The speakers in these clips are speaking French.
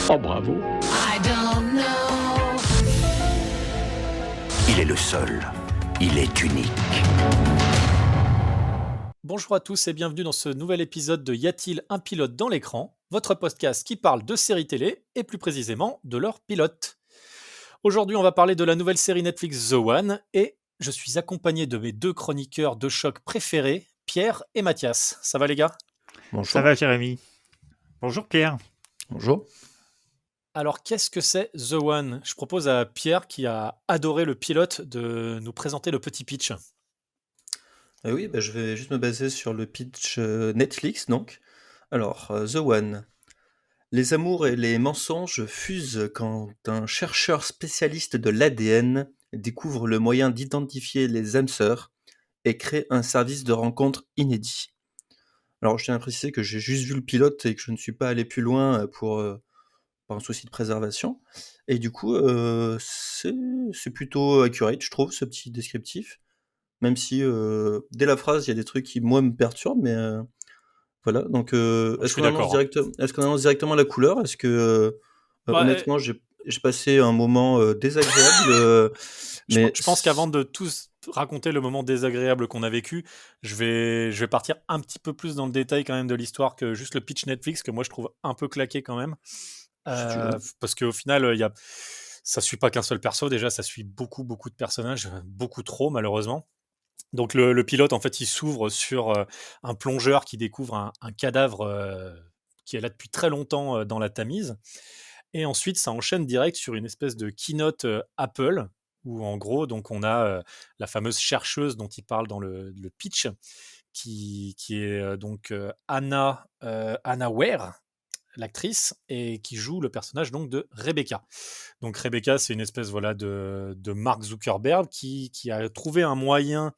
Oh bravo. I don't know. Il est le seul. Il est unique. Bonjour à tous et bienvenue dans ce nouvel épisode de Y a-t-il un pilote dans l'écran, votre podcast qui parle de séries télé et plus précisément de leurs pilotes. Aujourd'hui, on va parler de la nouvelle série Netflix The One et je suis accompagné de mes deux chroniqueurs de choc préférés, Pierre et Mathias. Ça va les gars ? Bonjour. Ça va, Jérémy? Bonjour, Pierre. Bonjour. Alors, qu'est-ce que c'est The One ? Je propose à Pierre, qui a adoré le pilote, de nous présenter le petit pitch. Oui, je vais juste me baser sur le pitch Netflix, donc. Alors, The One. Les amours et les mensonges fusent quand un chercheur spécialiste de l'ADN découvre le moyen d'identifier les âmes sœurs et crée un service de rencontre inédit. Alors, je tiens à préciser que j'ai juste vu le pilote et que je ne suis pas allé plus loin par un souci de préservation. Et du coup, c'est plutôt accurate, je trouve, ce petit descriptif. Même si dès la phrase, il y a des trucs qui, moi, me perturbent, mais voilà. Donc, Je est-ce suis qu'on annonce d'accord. est-ce qu'on annonce directement la couleur? Est-ce que, Bah, honnêtement, j'ai passé un moment désagréable, mais Je pense qu'avant de tous raconter le moment désagréable qu'on a vécu, je vais partir un petit peu plus dans le détail quand même de l'histoire que juste le pitch Netflix, que moi je trouve un peu claqué quand même. si tu veux. Parce qu'au final, ça suit pas qu'un seul perso, déjà ça suit beaucoup de personnages, beaucoup trop malheureusement. Donc le pilote, en fait, il s'ouvre sur un plongeur qui découvre un cadavre qui est là depuis très longtemps dans la Tamise. Et ensuite, ça enchaîne direct sur une espèce de keynote Apple, où en gros, donc on a la fameuse chercheuse dont il parle dans le pitch, qui est donc Anna Ware, l'actrice, et qui joue le personnage donc de Rebecca. Donc Rebecca, c'est une espèce de Mark Zuckerberg qui a trouvé un moyen,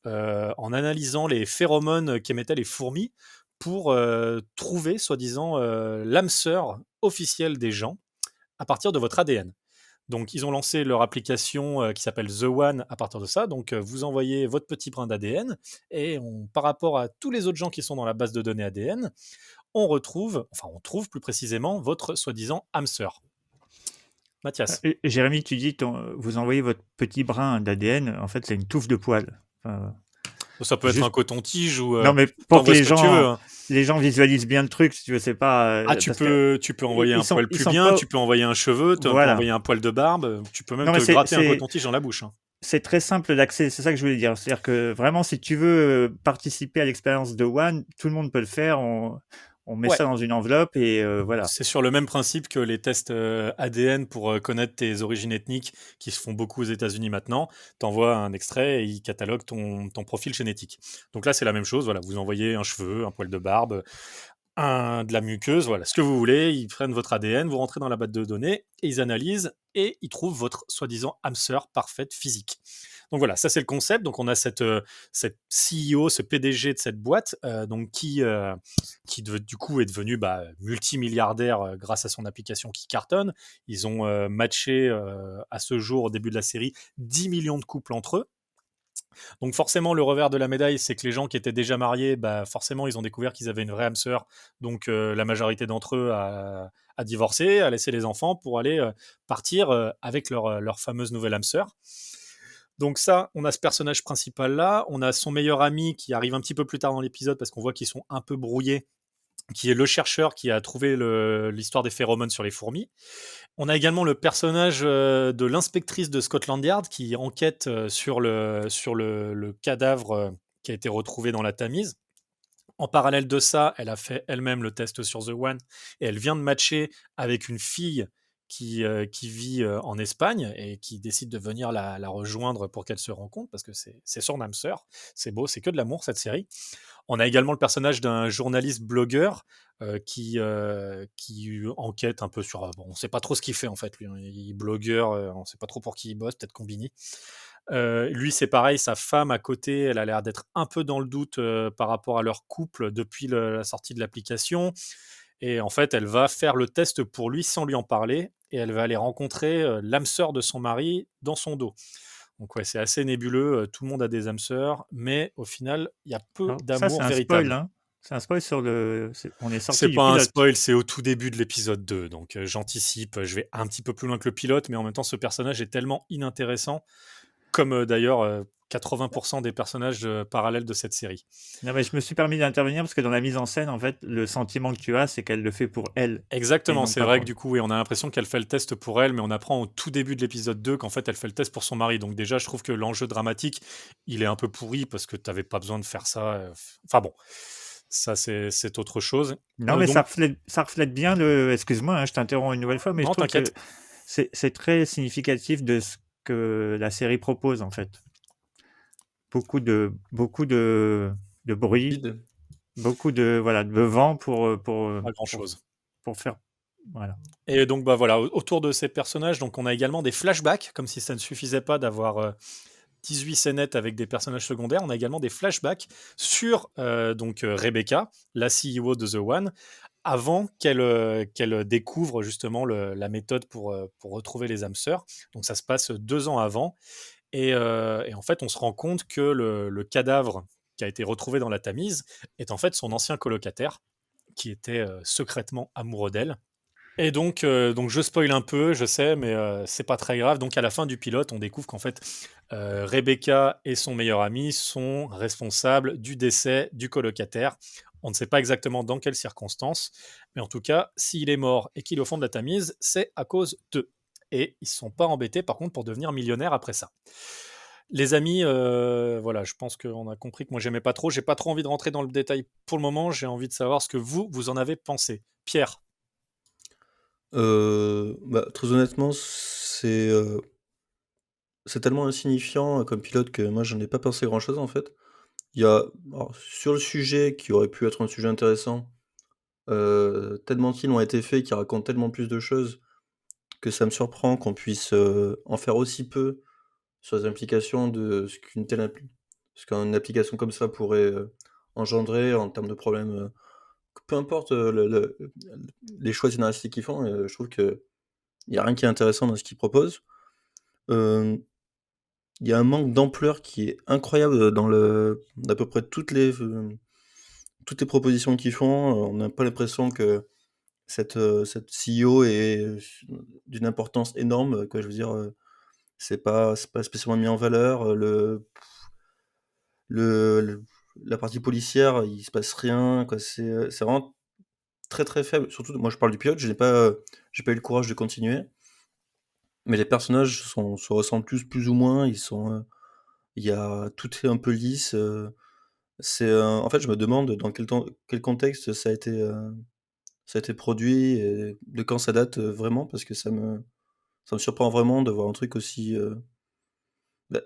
en analysant les phéromones qu'émettaient les fourmis, pour trouver, soi-disant, l'âme sœur officielle des gens à partir de votre ADN. Donc, ils ont lancé leur application qui s'appelle The One à partir de ça. Donc, vous envoyez votre petit brin d'ADN et par rapport à tous les autres gens qui sont dans la base de données ADN, on trouve plus précisément votre soi-disant âme sœur. Mathias. Jérémy, tu dis vous envoyez votre petit brin d'ADN, en fait, c'est une touffe de poils. Enfin, Ça peut être juste- un coton-tige ou Non, mais pour que t'envoies les ce que tu veux. gens, Hein. les gens visualisent bien le truc, si tu veux, c'est pas. Ah, tu parce que peux envoyer un ils sont, poil ils plus sont bien, pas. tu peux envoyer un cheveu, tu peux Voilà. envoyer un poil de barbe, tu peux même Non, mais te gratter un coton-tige dans la bouche. Hein. c'est très simple d'accès, c'est ça que je voulais dire. C'est-à-dire que vraiment, si tu veux participer à l'expérience de One, tout le monde peut le faire. On met Ouais. ça dans une enveloppe et voilà. C'est sur le même principe que les tests ADN pour connaître tes origines ethniques qui se font beaucoup aux États-Unis maintenant. Tu envoies un extrait et ils cataloguent ton profil génétique. Donc là, c'est la même chose. Voilà, vous envoyez un cheveu, un poil de barbe, de la muqueuse, voilà, ce que vous voulez. Ils prennent votre ADN, vous rentrez dans la base de données et ils analysent et ils trouvent votre soi-disant âme sœur parfaite physique. Donc voilà, ça c'est le concept. Donc on a cette CEO, ce PDG de cette boîte, donc qui du coup est devenu multimilliardaire grâce à son application qui cartonne. Ils ont matché à ce jour, au début de la série, 10 millions de couples entre eux. Donc forcément, le revers de la médaille, c'est que les gens qui étaient déjà mariés, forcément, ils ont découvert qu'ils avaient une vraie âme sœur. Donc la majorité d'entre eux a divorcé, a laissé les enfants pour aller partir avec leur fameuse nouvelle âme sœur. Donc ça, on a ce personnage principal-là. On a son meilleur ami qui arrive un petit peu plus tard dans l'épisode parce qu'on voit qu'ils sont un peu brouillés, qui est le chercheur qui a trouvé l'histoire des phéromones sur les fourmis. On a également le personnage de l'inspectrice de Scotland Yard qui enquête sur le cadavre qui a été retrouvé dans la Tamise. En parallèle de ça, elle a fait elle-même le test sur The One et elle vient de matcher avec une fille qui vit en Espagne et qui décide de venir la rejoindre pour qu'elle se rencontre parce que c'est son âme sœur. C'est beau, c'est que de l'amour cette série. On a également le personnage d'un journaliste blogueur qui enquête un peu sur... on ne sait pas trop ce qu'il fait en fait, lui. Hein. Il est blogueur, on ne sait pas trop pour qui il bosse, peut-être Combini. Lui, c'est pareil, sa femme à côté, elle a l'air d'être un peu dans le doute par rapport à leur couple depuis la sortie de l'application. Et en fait, elle va faire le test pour lui sans lui en parler. Et elle va aller rencontrer l'âme sœur de son mari dans son dos. Donc ouais, c'est assez nébuleux. Tout le monde a des âmes sœurs. Mais au final, il y a peu Alors, ça, d'amour c'est un véritable. spoil, hein. C'est un spoil sur le. On est sorti C'est du pas un pilote. spoil, c'est au tout début de l'épisode 2, donc j'anticipe, je vais un petit peu plus loin que le pilote, mais en même temps, ce personnage est tellement inintéressant, comme d'ailleurs 80% des personnages parallèles de cette série. Non, mais je me suis permis d'intervenir parce que dans la mise en scène, en fait, le sentiment que tu as, c'est qu'elle le fait pour elle et Exactement, non c'est pas vrai pour que lui. du coup, oui, on a l'impression qu'elle fait le test pour elle, mais on apprend au tout début de l'épisode 2 qu'en fait, elle fait le test pour son mari. Donc déjà, je trouve que l'enjeu dramatique, il est un peu pourri parce que t'avais pas besoin de faire ça. Enfin bon, ça c'est autre chose. Non, mais Donc, ça reflète bien le. Excuse-moi, hein, je t'interromps une nouvelle fois, mais je non, trouve que t'inquiète. c'est très significatif de ce que la série propose, en fait. Beaucoup de bruit, Vide. beaucoup de vent Pas grand-chose. pour faire. Voilà. Et donc, bah voilà, autour de ces personnages, donc on a également des flashbacks, comme si ça ne suffisait pas d'avoir 18 scénettes avec des personnages secondaires. On a également des flashbacks sur Rebecca, la CEO de The One, avant qu'elle découvre justement la méthode pour retrouver les âmes sœurs. Donc ça se passe 2 ans avant. Et en fait, on se rend compte que le cadavre qui a été retrouvé dans la Tamise est en fait son ancien colocataire, qui était secrètement amoureux d'elle. Et donc je spoil un peu, je sais, mais c'est pas très grave. Donc à la fin du pilote, on découvre qu'en fait, Rebecca et son meilleur ami sont responsables du décès du colocataire. On ne sait pas exactement dans quelles circonstances, mais en tout cas, s'il est mort et qu'il est au fond de la Tamise, c'est à cause d'eux. Et ils ne se sont pas embêtés, par contre, pour devenir millionnaires après ça. Les amis, voilà, je pense qu'on a compris que moi j'aimais pas trop. J'ai pas trop envie de rentrer dans le détail pour le moment. J'ai envie de savoir ce que vous en avez pensé. Pierre. Bah, très honnêtement, c'est tellement insignifiant comme pilote que moi j'en ai pas pensé grand-chose en fait. Il y a alors sur le sujet qui aurait pu être un sujet intéressant, tellement de films ont été faits qui racontent tellement plus de choses que ça me surprend qu'on puisse, en faire aussi peu sur les implications de ce qu'une application comme ça pourrait, engendrer en termes de problèmes, peu importe, les choix scénaristiques qu'ils font, je trouve qu'il y a rien qui est intéressant dans ce qu'ils proposent. Hem, il y a un manque d'ampleur qui est incroyable, dans à peu près toutes les propositions qu'ils font. On n'a pas l'impression que cette CEO est, d'une importance énorme, quoi. Je veux dire, c'est pas spécialement mis en valeur, le la partie policière, il se passe rien, quoi. C'est vraiment très, très faible. Surtout, moi, je parle du pilote, j'ai pas eu le courage de continuer, mais les personnages se ressemblent tous plus ou moins. Il y a tout est un peu lisse, en fait, je me demande dans quel contexte ça a été produit et de quand ça date, vraiment parce que ça me surprend vraiment de voir un truc aussi,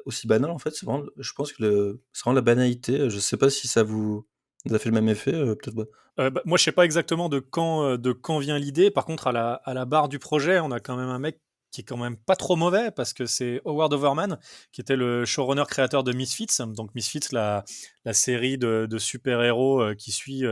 aussi banal, en fait. C'est vraiment je pense que c'est vraiment la banalité, je sais pas si ça vous a fait le même effet, peut-être pas? Bah, moi, je sais pas exactement de quand vient l'idée. Par contre, à la barre du projet, on a quand même un mec qui est quand même pas trop mauvais parce que c'est Howard Overman qui était le showrunner créateur de Misfits. Donc Misfits, la série de super-héros qui suit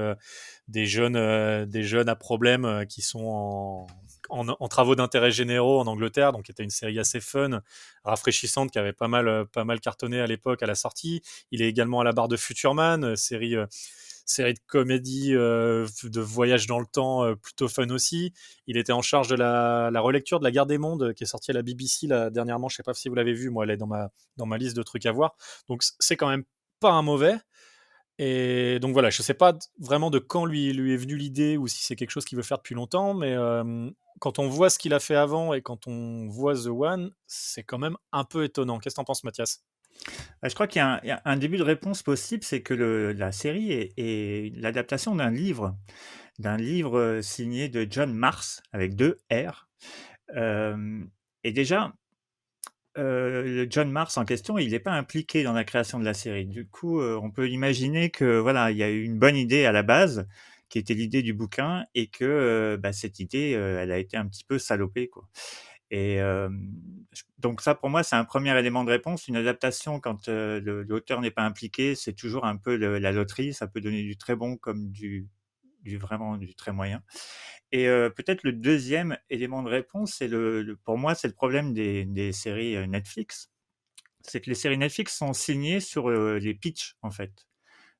des jeunes à problème qui sont en travaux d'intérêt généraux en Angleterre. Donc, c'était une série assez fun, rafraîchissante, qui avait pas mal cartonné à l'époque à la sortie. Il est également à la barre de Futureman, série de comédie de voyage dans le temps plutôt fun aussi. Il était en charge de la relecture de La Guerre des Mondes qui est sortie à la BBC là, dernièrement. Je sais pas si vous l'avez vu, moi elle est dans ma liste de trucs à voir. Donc c'est quand même pas un mauvais. Et donc voilà, je sais pas vraiment de quand lui est venue l'idée ou si c'est quelque chose qu'il veut faire depuis longtemps, mais quand on voit ce qu'il a fait avant et quand on voit The One, c'est quand même un peu étonnant. Qu'est-ce que t'en penses, Mathias? Je crois il y a un début de réponse possible, c'est que la série est l'adaptation d'un livre signé de John Mars avec deux R. Et déjà, le John Mars en question, il n'est pas impliqué dans la création de la série. Du coup, on peut imaginer que voilà, il y a eu une bonne idée à la base, qui était l'idée du bouquin, et que cette idée, elle a été un petit peu salopée, quoi. Et donc ça, pour moi, c'est un premier élément de réponse. Une adaptation, quand l'auteur n'est pas impliqué, c'est toujours un peu la loterie. Ça peut donner du très bon comme vraiment du très moyen. Et peut-être le deuxième élément de réponse, c'est pour moi, c'est le problème des séries Netflix. C'est que les séries Netflix sont signées sur les pitchs, en fait.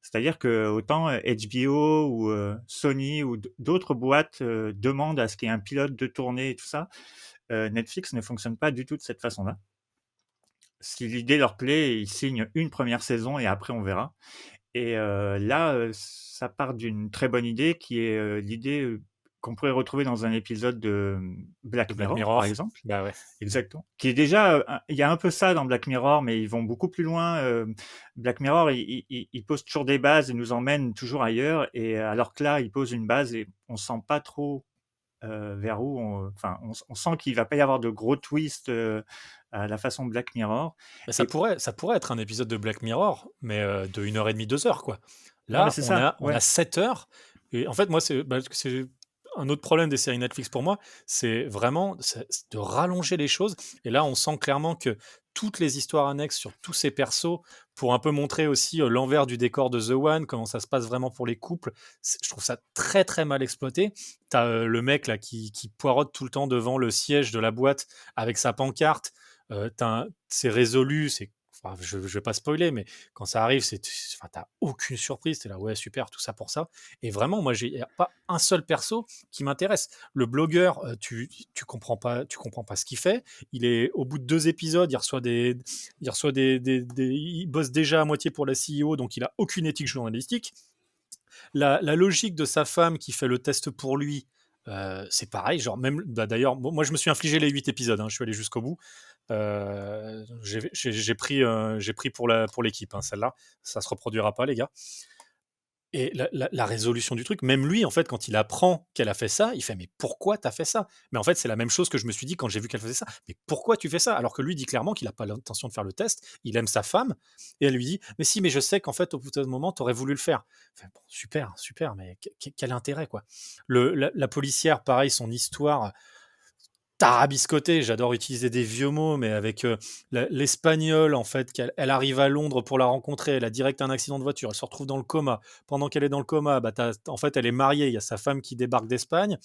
C'est-à-dire que autant HBO ou Sony ou d'autres boîtes demandent à ce qu'il y ait un pilote de tournée et tout ça, Netflix ne fonctionne pas du tout de cette façon-là. Si l'idée leur plaît, ils signent une première saison et après on verra. Et là, ça part d'une très bonne idée qui est l'idée qu'on pourrait retrouver dans un épisode de Black De Black Mirror, par Mirror. exemple. Bah ouais. Exactement. Qui est déjà, il y a un peu ça dans Black Mirror, mais ils vont beaucoup plus loin. Black Mirror, il pose toujours des bases et nous emmène toujours ailleurs. Et alors que là, il pose une base et on sent pas trop vers où on sent qu'il va pas y avoir de gros twists à la façon Black Mirror. Mais ça Et pourrait être un épisode de Black Mirror, mais de 1h30, 2 heures, quoi. non, mais Là, c'est on ça, a 7 heures. Et en fait, moi, c'est un autre problème des séries Netflix pour moi, c'est vraiment c'est de rallonger les choses. Et là, on sent clairement que toutes les histoires annexes sur tous ces persos, pour un peu montrer aussi l'envers du décor de The One, comment ça se passe vraiment pour les couples, je trouve ça très très mal exploité. T'as le mec là qui poirote tout le temps devant le siège de la boîte avec sa pancarte. C'est résolu, enfin, je vais pas spoiler, mais quand ça arrive, enfin, t'as aucune surprise, t'es là, ouais, super, tout ça pour ça. Et vraiment, moi, il n'y a pas un seul perso qui m'intéresse. Le blogueur, tu comprends pas ce qu'il fait. Il est au bout de 2 épisodes, il bosse déjà à moitié pour la CEO, donc il a aucune éthique journalistique. La logique de sa femme qui fait le test pour lui, c'est pareil, genre même, d'ailleurs, moi je me suis infligé les 8 épisodes, hein, je suis allé jusqu'au bout. J'ai pris pour l'équipe, hein, celle-là, ça se reproduira pas, les gars. Et la résolution du truc, même lui, en fait, quand il apprend qu'elle a fait ça, il fait mais pourquoi t'as fait ça? Mais en fait, c'est la même chose que je me suis dit quand j'ai vu qu'elle faisait ça. Mais pourquoi tu fais ça? Alors que lui dit clairement qu'il n'a pas l'intention de faire le test, il aime sa femme, et elle lui dit mais si, mais je sais qu'en fait, au bout d'un moment, t'aurais voulu le faire. Enfin, bon, super, mais quel intérêt, quoi. La policière, pareil, son histoire tarabiscoté, j'adore utiliser des vieux mots, mais avec l'espagnol, en fait, elle arrive à Londres pour la rencontrer, elle a direct un accident de voiture, elle se retrouve dans le coma. Pendant qu'elle est dans le coma, en fait, elle est mariée, il y a sa femme qui débarque d'Espagne.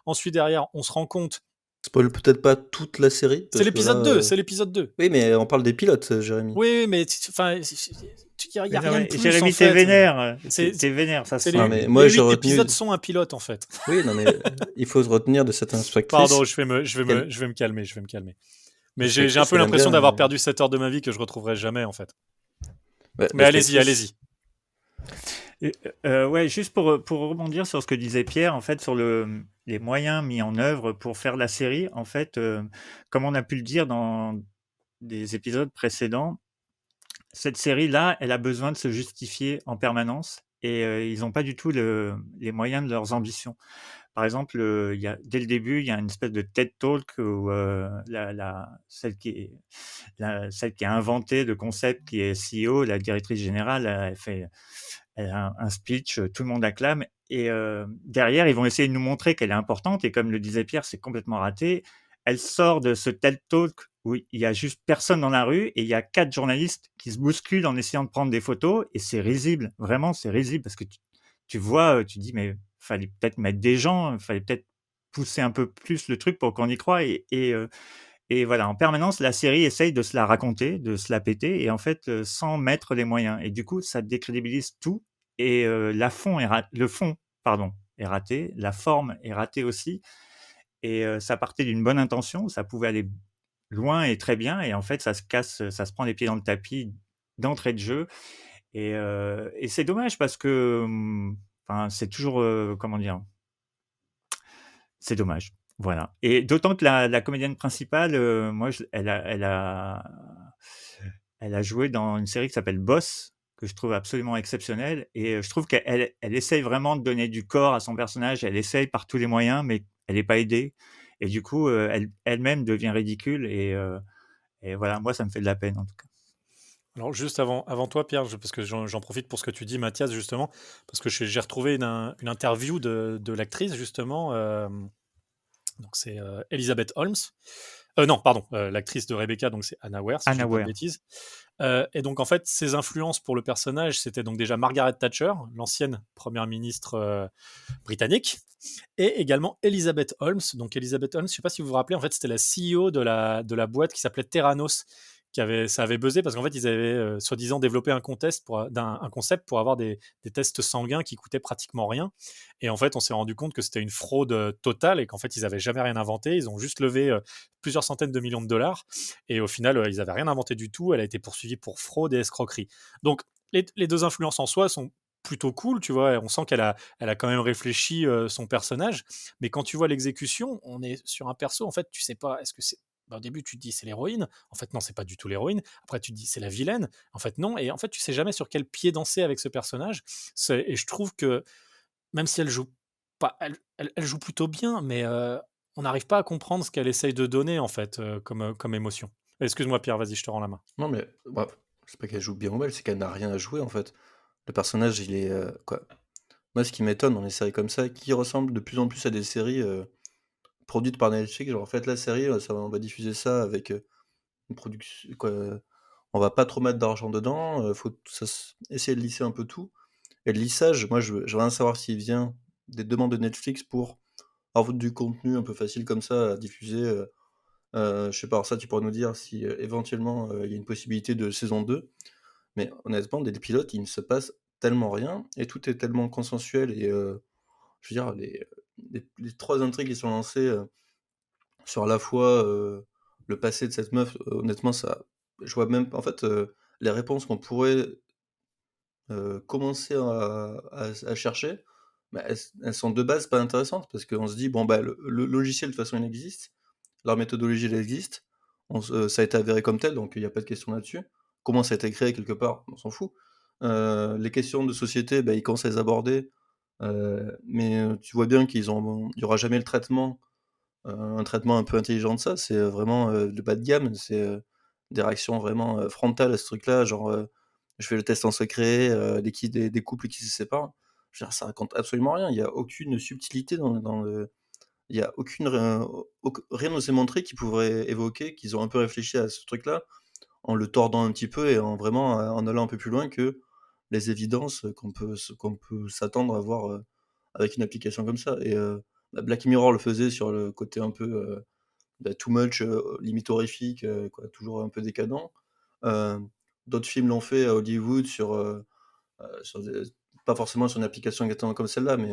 Ensuite, derrière, on se rend compte. Spoil peut-être pas toute la série, C'est parce que l'épisode là, 2, c'est l'épisode 2. Oui, mais on parle des pilotes, Jérémy. Oui, mais enfin, il n'y a rien de plus, Jérémy, en fait. t'es vénère. C'est- T'es vénère, ça se C'est sent. Non, mais moi, les j'ai 8 retenu- épisodes sont un pilote, en fait. Oui, non, mais il faut se retenir de cette inspectrice. Pardon, je vais me calmer. Mais j'ai un L'inspectrice, peu elle aime l'impression bien, d'avoir perdu 7 heures de ma vie que je retrouverai jamais, en fait. Bah, Mais l'inspectrice- allez-y. Et, ouais, juste pour rebondir sur ce que disait Pierre, en fait, sur les moyens mis en œuvre pour faire la série, en fait, comme on a pu le dire dans des épisodes précédents, cette série-là, elle a besoin de se justifier en permanence et ils n'ont pas du tout les moyens de leurs ambitions. Par exemple, dès le début, il y a une espèce de TED Talk où celle qui a inventé le concept, qui est CEO, la directrice générale, elle a un speech, tout le monde acclame. Et derrière, ils vont essayer de nous montrer qu'elle est importante. Et comme le disait Pierre, c'est complètement raté. Elle sort de ce TED Talk où il y a juste personne dans la rue et il y a 4 journalistes qui se bousculent en essayant de prendre des photos. Et c'est risible, vraiment, c'est risible parce que tu vois, tu dis, mais fallait peut-être mettre des gens, fallait peut-être pousser un peu plus le truc pour qu'on y croie. Et voilà, en permanence, la série essaye de se la raconter, de se la péter, et en fait, sans mettre les moyens. Et du coup, ça décrédibilise tout. Et le fond, pardon, est raté, la forme est ratée aussi. Et ça partait d'une bonne intention, ça pouvait aller loin et très bien. Et en fait, ça se prend les pieds dans le tapis d'entrée de jeu. Et c'est dommage parce que, c'est toujours, comment dire, c'est dommage. Voilà. Et d'autant que la comédienne principale, moi, elle a joué dans une série qui s'appelle Boss, que je trouve absolument exceptionnelle. Et je trouve qu'elle essaye vraiment de donner du corps à son personnage. Elle essaye par tous les moyens, mais elle n'est pas aidée. Et du coup, elle-même devient ridicule. Et voilà, moi, ça me fait de la peine, en tout cas. Alors juste avant toi, Pierre, parce que j'en profite pour ce que tu dis, Mathias, justement, parce que j'ai retrouvé une interview de l'actrice, justement. Donc c'est Elizabeth Holmes. Non, pardon, l'actrice de Rebecca, donc c'est Anna Ware, si je dis pas de bêtises. Et donc en fait, ses influences pour le personnage, c'était donc déjà Margaret Thatcher, l'ancienne première ministre britannique, et également Elizabeth Holmes. Donc Elizabeth Holmes, je ne sais pas si vous vous rappelez, en fait, c'était la CEO de la boîte qui s'appelait Theranos, ça avait buzzé parce qu'en fait, ils avaient soi-disant développé un concept pour avoir des tests sanguins qui coûtaient pratiquement rien. Et en fait, on s'est rendu compte que c'était une fraude totale et qu'en fait, ils n'avaient jamais rien inventé. Ils ont juste levé plusieurs centaines de millions de dollars. Et au final, ils n'avaient rien inventé du tout. Elle a été poursuivie pour fraude et escroquerie. Donc, les deux influences en soi sont plutôt cool, tu vois. On sent elle a quand même réfléchi son personnage. Mais quand tu vois l'exécution, on est sur un perso, en fait, tu sais pas, est-ce que c'est. Bah, au début, tu te dis c'est l'héroïne. En fait, non, c'est pas du tout l'héroïne. Après, tu te dis c'est la vilaine. En fait, non. Et en fait, tu sais jamais sur quel pied danser avec ce personnage. Et je trouve que même si elle joue pas, elle joue plutôt bien, mais on n'arrive pas à comprendre ce qu'elle essaye de donner en fait comme émotion. Excuse-moi Pierre, vas-y, je te rends la main. Non, mais bah, c'est pas qu'elle joue bien ou mal, c'est qu'elle n'a rien à jouer en fait. Le personnage, il est quoi. Moi, ce qui m'étonne dans les séries comme ça, qui ressemblent de plus en plus à des séries produites par Netflix, genre en fait la série, on va diffuser ça avec une production, quoi, on va pas trop mettre d'argent dedans, faut essayer de lisser un peu tout. Et le lissage, moi, je veux rien savoir s'il vient des demandes de Netflix pour avoir du contenu un peu facile comme ça à diffuser. Je sais pas, alors ça, tu pourrais nous dire si éventuellement il y a une possibilité de saison 2. Mais honnêtement, dès le pilote, il ne se passe tellement rien et tout est tellement consensuel. Et je veux dire, les trois intrigues qui sont lancées sur à la fois le passé de cette meuf, honnêtement, ça, je vois même, en fait, les réponses qu'on pourrait commencer à chercher, bah, elles sont de base pas intéressantes parce qu'on se dit: «Bon, bah, le logiciel de toute façon il existe, leur méthodologie elle existe, ça a été avéré comme tel donc il y a pas de question là-dessus. Comment ça a été créé quelque part? On s'en fout». Les questions de société, bah, ils commencent à les aborder, mais tu vois bien il y aura jamais le traitement, un traitement un peu intelligent de ça. C'est, vraiment, le bas de gamme. C'est, des réactions vraiment, frontales à ce truc-là, genre, je fais le test en secret, des couples qui se séparent. Je veux dire, ça raconte absolument rien. Il y a aucune subtilité dans le il y a aucune ré auc rien nous est montré qui pourrait évoquer qu'ils ont un peu réfléchi à ce truc-là, en le tordant un petit peu et en vraiment, en allant un peu plus loin que les évidences, qu'on peut s'attendre à voir, avec une application comme ça. Et bah, Black Mirror le faisait sur le côté un peu, too much, limite horrifique, quoi, toujours un peu décadent. Heu, D'autres films l'ont fait à Hollywood sur des, pas forcément sur une application exactement comme celle-là, mais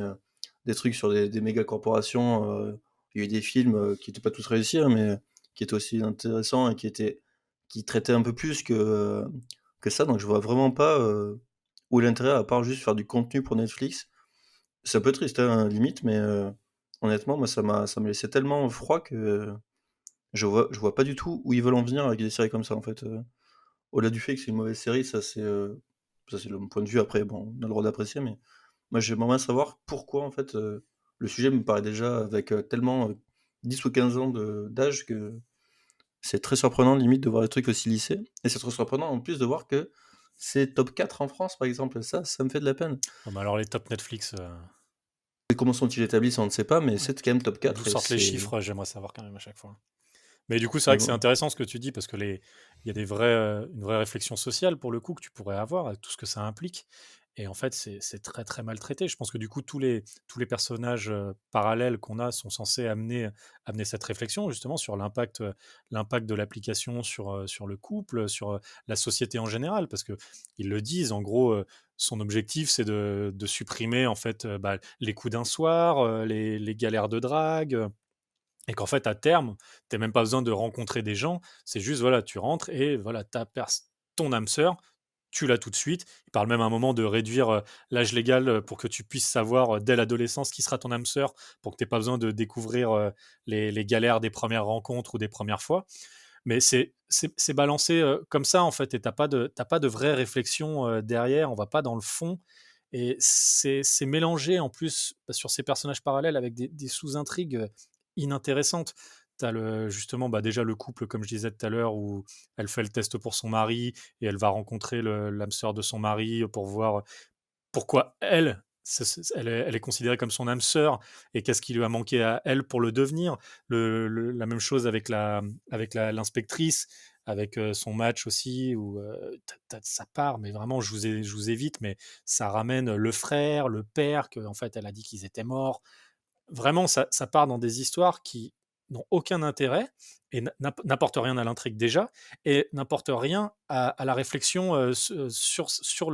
des trucs sur des méga corporations. Il y a eu des films, qui étaient pas tous réussis, hein, mais qui étaient aussi intéressants et qui traitaient un peu plus que ça. Donc je vois vraiment pas, où est l'intérêt à part juste faire du contenu pour Netflix. C'est un peu triste, hein, limite, mais honnêtement, moi ça m'a laissé tellement froid que je vois pas du tout où ils veulent en venir avec des séries comme ça, en fait. Au-delà du fait que c'est une mauvaise série, ça c'est mon point de vue. Après bon, on a le droit d'apprécier, mais moi j'aimerais bien savoir pourquoi, en fait, le sujet me paraît déjà avec, tellement, 10 ou 15 ans d'âge, que c'est très surprenant limite de voir des trucs aussi lissés. Et c'est très surprenant en plus de voir que c'est top 4 en France, par exemple. Ça me fait de la peine. Bon, bah alors les top Netflix, Et comment sont-ils établis, ça on ne sait pas, mais c'est quand même top d'où 4 et sortent les c'est chiffres, j'aimerais savoir quand même à chaque fois. Mais du coup, c'est vrai mais que c'est bon. intéressant ce que tu dis parce que il y a une vraie réflexion sociale pour le coup que tu pourrais avoir, tout ce que ça implique. Et en fait, c'est très très mal traité. Je pense que du coup, tous les personnages parallèles qu'on a sont censés amener cette réflexion justement sur l'impact de l'application sur le couple, sur la société en général. Parce que ils le disent, en gros, son objectif, c'est de supprimer en fait les coups d'un soir, les galères de drague. Et qu'en fait, à terme, tu n'as même pas besoin de rencontrer des gens. C'est juste, voilà, tu rentres et voilà, ton âme sœur, tu l'as tout de suite. Il parle même à un moment de réduire l'âge légal pour que tu puisses savoir dès l'adolescence qui sera ton âme sœur, pour que tu n'aies pas besoin de découvrir les galères des premières rencontres ou des premières fois. Mais c'est balancé comme ça, en fait, et t'as pas de vraie réflexion derrière, on va pas dans le fond. Et c'est mélangé en plus sur ces personnages parallèles avec des sous-intrigues inintéressantes. T'as justement déjà le couple, comme je disais tout à l'heure, où elle fait le test pour son mari et elle va rencontrer l'âme sœur de son mari pour voir pourquoi elle est considérée comme son âme sœur et qu'est-ce qui lui a manqué à elle pour le devenir. La même chose avec l'inspectrice, avec son match aussi, où ça part, mais vraiment, je vous évite, mais ça ramène le frère, le père, que en fait, elle a dit qu'ils étaient morts. Vraiment, ça part dans des histoires qui n'ont aucun intérêt et n'apportent rien à l'intrigue déjà, et n'apportent rien à la réflexion sur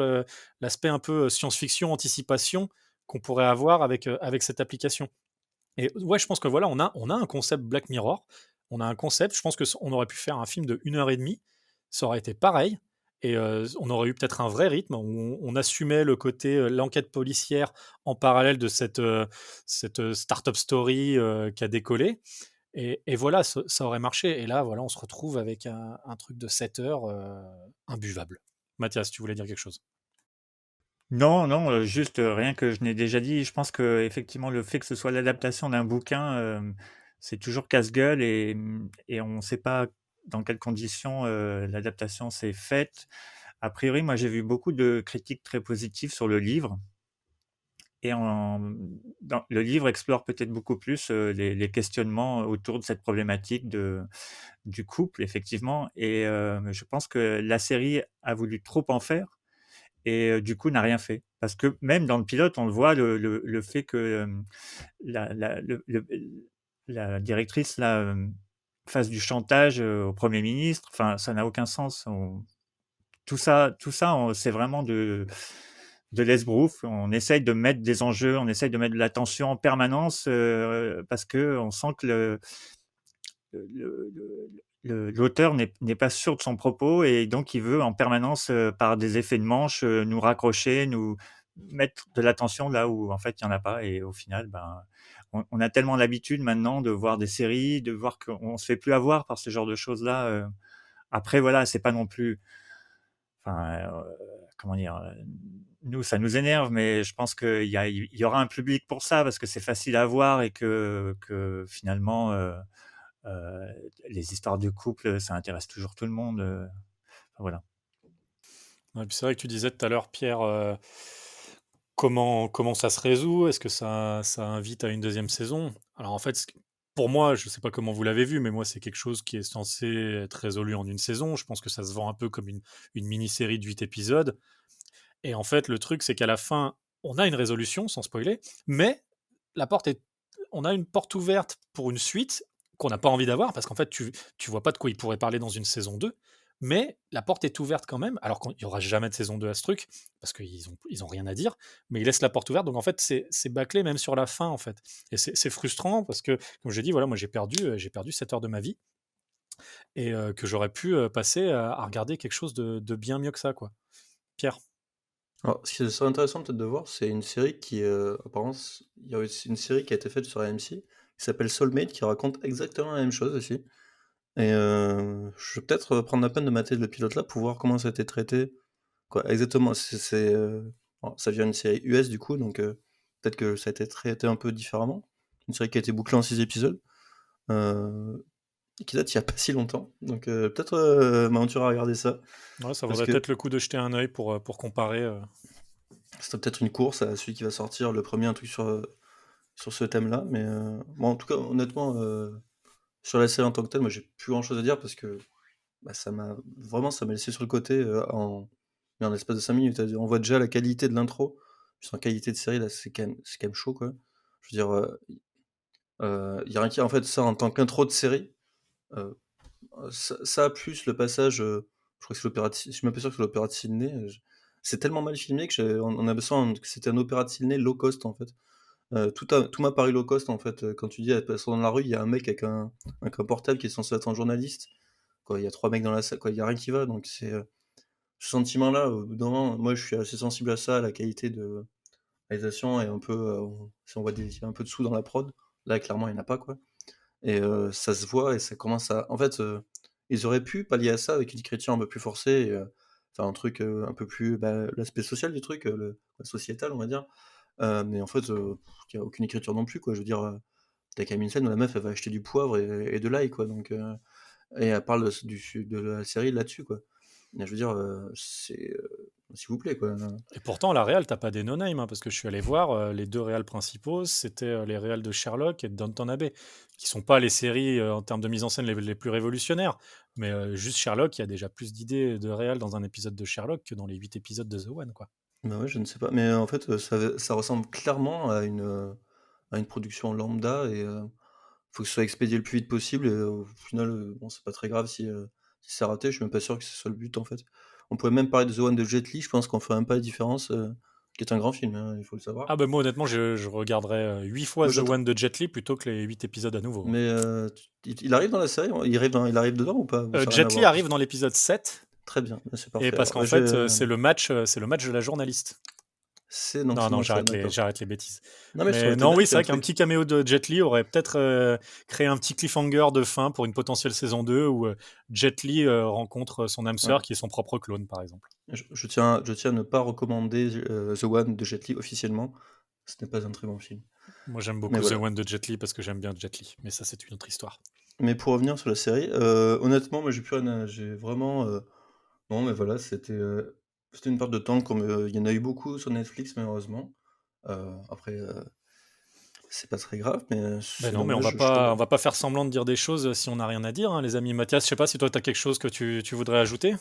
l'aspect un peu science-fiction, anticipation qu'on pourrait avoir avec cette application. Et ouais, je pense que voilà, on a un concept Black Mirror, on a un concept, je pense qu'on aurait pu faire un film de 1 heure et demie, ça aurait été pareil, et on aurait eu peut-être un vrai rythme, où on assumait le côté l'enquête policière en parallèle de cette startup story qui a décollé, et voilà, ça aurait marché. Et là, voilà, on se retrouve avec un truc de 7 heures imbuvable. Mathias, tu voulais dire quelque chose? Non, non, juste, rien que je n'ai déjà dit. Je pense que effectivement le fait que ce soit l'adaptation d'un bouquin, c'est toujours casse-gueule et on ne sait pas dans quelles conditions, l'adaptation s'est faite. A priori, moi, j'ai vu beaucoup de critiques très positives sur le livre et le livre explore peut-être beaucoup plus, les questionnements autour de cette problématique du couple, effectivement, et je pense que la série a voulu trop en faire et du coup n'a rien fait. Parce que même dans le pilote, on le voit, le fait que, la directrice là, fasse du chantage, au premier ministre, enfin ça n'a aucun sens. Tout ça, c'est vraiment de l'esbrouf. On essaye de mettre des enjeux, on essaye de mettre de la tension en permanence, parce qu'on sent que l'auteur n'est pas sûr de son propos et donc il veut en permanence, par des effets de manche, nous raccrocher, nous mettre de l'attention là où en fait il y en a pas, et au final, ben, on a tellement l'habitude maintenant de voir des séries, de voir qu'on se fait plus avoir par ce genre de choses-là. Après voilà, c'est pas non plus, enfin, comment dire? Nous, ça nous énerve, mais je pense qu'il y aura un public pour ça parce que c'est facile à voir et que finalement, Heu, les histoires de couple, ça intéresse toujours tout le monde, enfin voilà. Ouais, puis c'est vrai que tu disais tout à l'heure, Pierre, comment ça se résout? Est-ce que ça invite à une deuxième saison? Alors en fait, pour moi, je ne sais pas comment vous l'avez vu, mais moi, c'est quelque chose qui est censé être résolu en une saison. Je pense que ça se vend un peu comme une mini-série de 8 épisodes, et en fait, le truc, c'est qu'à la fin, on a une résolution, sans spoiler, mais la porte est on a une porte ouverte pour une suite qu'on n'a pas envie d'avoir, parce qu'en fait, tu vois pas de quoi il pourrait parler dans une saison 2, mais la porte est ouverte quand même, alors qu'il y aura jamais de saison 2 à ce truc, parce qu'ils ont rien à dire, mais ils laissent la porte ouverte, donc en fait, c'est bâclé même sur la fin, en fait. Et c'est frustrant parce que, comme je dis, voilà, moi j'ai perdu 7 heures de ma vie, et que j'aurais pu passer à regarder quelque chose de bien mieux que ça, quoi. Pierre? Alors, ce qui serait intéressant peut-être de voir, c'est une série qui, apparemment, il y a aussi une série qui a été faite sur AMC, qui s'appelle Soulmate, qui raconte exactement la même chose aussi. Et je vais peut-être prendre la peine de mater le pilote là pour voir comment ça a été traité. Quoi, exactement, bon, ça vient d'une série US du coup, donc peut-être que ça a été traité un peu différemment. Une série qui a été bouclée en 6 épisodes, heu, et qui date il y a pas si longtemps. Donc peut-être, m'aventurer à regarder ça, Ouais, ça parce vaudrait que peut-être le coup de jeter un œil pour comparer. c'est peut-être une course à celui qui va sortir le premier un truc sur ce thème-là. Mais bon, en tout cas, honnêtement, sur la série en tant que telle, moi j'ai plus grand chose à dire parce que, bah, ça m'a laissé sur le côté, en l'espace de 5 minutes. C'est-à-dire, on voit déjà la qualité de l'intro. Juste en qualité de série, là, c'est quand même chaud, quoi. Je veux dire, il y a rien qui en fait, ça en tant qu'intro de série, heu, ça plus le passage, je crois que c'est l'opéra de Sy je suis même pas sûr que c'est l'opéra de Sydney, c'est tellement mal filmé que on a l'impression que c'était un opéra de Sydney low cost, en fait. Tout m'a paru low cost, en fait, quand tu dis: «Elle passe dans la rue», il y a un mec avec un portable qui est censé être un journaliste. Quoi, il y a 3 mecs dans la salle, quoi, il y a rien qui va, donc ce sentiment-là, au bout d'un moment, moi je suis assez sensible à ça, à la qualité de réalisation, et un peu, si on voit il y a un peu de sous dans la prod. Là, clairement, il y en a pas, quoi, et ça se voit, et ça commence à en fait, ils auraient pu pallier à ça avec une écriture un peu plus forcée, et faire un truc, un peu plus, bah, l'aspect social du truc, sociétal, on va dire, mais en fait, il y a aucune écriture non plus, quoi. Je veux dire, tu quand même une scène où la meuf, elle va acheter du poivre et de l'ail, quoi, donc et elle parle de la série là-dessus, quoi. Je veux dire, s'il vous plaît, quoi. Et pourtant, la réal, t'as pas des no-name, hein, parce que je suis allé voir, les 2 réals principaux, c'était, les réals de Sherlock et de Downton Abbey, qui sont pas les séries, en termes de mise en scène les plus révolutionnaires, mais juste Sherlock, il y a déjà plus d'idées de réal dans un épisode de Sherlock que dans les 8 épisodes de The One, quoi. Bah, ouais, je ne sais pas, mais en fait, ça ressemble clairement à une production lambda, et faut que ce soit expédié le plus vite possible et au final, bon, c'est pas très grave si c'est raté. Je suis même pas sûr que ce soit le but, en fait. On pourrait même parler de The One de Jet Li, je pense qu'on ferait même pas la différence, qui est un grand film, hein, il faut le savoir. Ah bah moi honnêtement je regarderais 8 fois Moi, The j'attends One de Jet Li plutôt que les 8 épisodes à nouveau, hein. mais il arrive dans la série? Il arrive dedans ou pas? Ou ça a rien à Jet Li voir? arrive dans l'épisode 7 Très bien, bah, c'est et parfait parce alors. qu'en Bah, fait je c'est le match de la journaliste. donc Non, c'est non, moi ça, d'accord. j'arrête les bêtises. Non, mais ça aurait Mais été non, bien oui, qu'il y c'est ait un vrai qu'un truc. petit caméo de Jet Li aurait peut-être créé un petit cliffhanger de fin pour une potentielle saison 2 où Jet Li rencontre son âme Ouais. sœur qui est son propre clone, par exemple. Je tiens à ne pas recommander, The One de Jet Li officiellement. Ce n'est pas un très bon film. Moi, j'aime Mais beaucoup The voilà. One de Jet Li parce que j'aime bien Jet Li, mais ça, c'est une autre histoire. Mais pour revenir sur la série, honnêtement, moi, j'ai plus rien à j'ai vraiment, non, mais voilà, c'était une perte de temps comme, il y en a eu beaucoup sur Netflix malheureusement. Après, c'est pas très grave, mais Ben c'est non, mais dommage, je trouve. on va pas faire semblant de dire des choses si on n'a rien à dire, hein, les amis. Mathias, je sais pas si toi, tu as quelque chose que tu voudrais ajouter.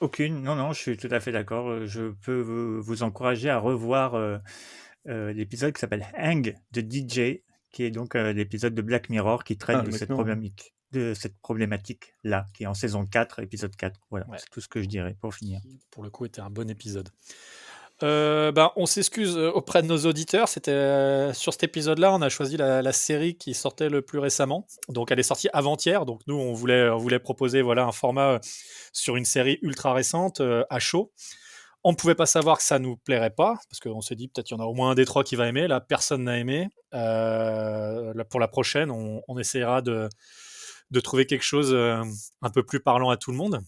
Aucune, non, non, je suis tout à fait d'accord. Je peux vous encourager à revoir l'épisode qui s'appelle Hang de DJ, qui est donc l'épisode de Black Mirror qui traite Ah, de Black cette Mirror. problématique-là, qui est en saison 4, épisode 4. Voilà, Ouais. c'est tout ce que je dirais pour finir. Pour le coup, était un bon épisode. On s'excuse auprès de nos auditeurs. C'était sur cet épisode-là, on a choisi la série qui sortait le plus récemment. Donc, elle est sortie avant-hier. Donc, nous, on voulait proposer voilà un format sur une série ultra récente à chaud. On ne pouvait pas savoir que ça nous plairait pas parce qu'on s'est dit peut-être qu'il y en a au moins un des trois qui va aimer. Là, personne n'a aimé. Là, pour la prochaine, on essaiera de trouver quelque chose un peu plus parlant à tout le monde.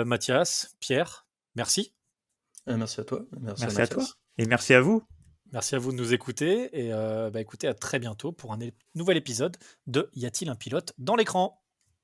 Mathias, Pierre, merci. Merci à toi, merci à Merci à toi Mathias. et merci à vous. Merci à vous de nous écouter et écoutez, à très bientôt pour un nouvel épisode de Y a-t-il un pilote dans l'écran ?